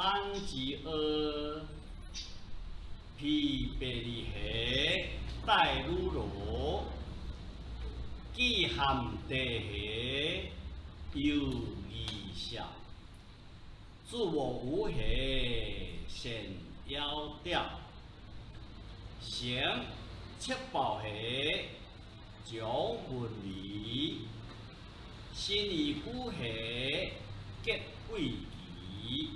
三之二，皮白里下带如罗，既含地下有异效，自我无下现妖调，行七宝下将文理，心意孤下结贵奇。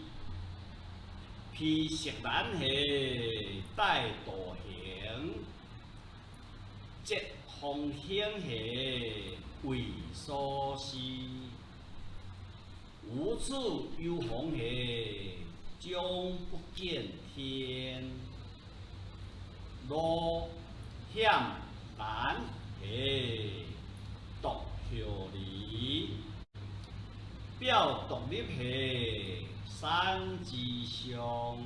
披石兰下带道行，接风兴下为所思，无处有红下将不见天，路险难下独效离，表独立下山之上，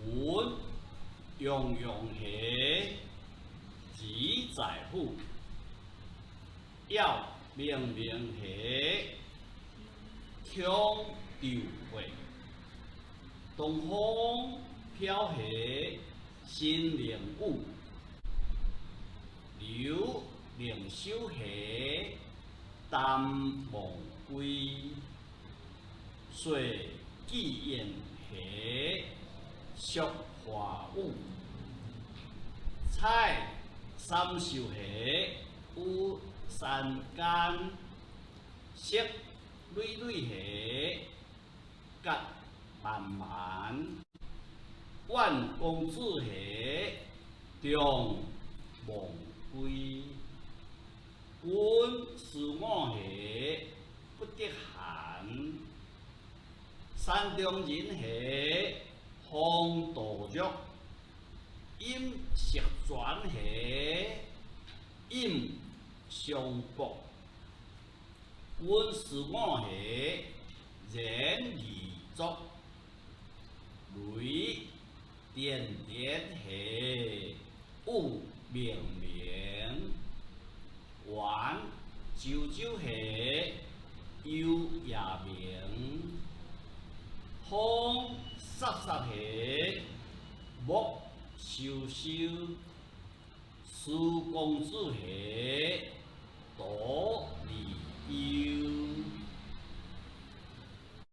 文用用下几载户，要明明下强调会，东风飘下新灵物，流灵修下淡梦归。水既言下俗化物，菜三秀下有山间，色蕊蕊下隔漫漫，万公子下中梦归，温思我下不得寒。山中人下风道弱，饮食转下饮相搏，温思我下人而作，雷电电下雾明明，晚啾啾下有夜明。风颯颯下，木修修；苏公子下，多离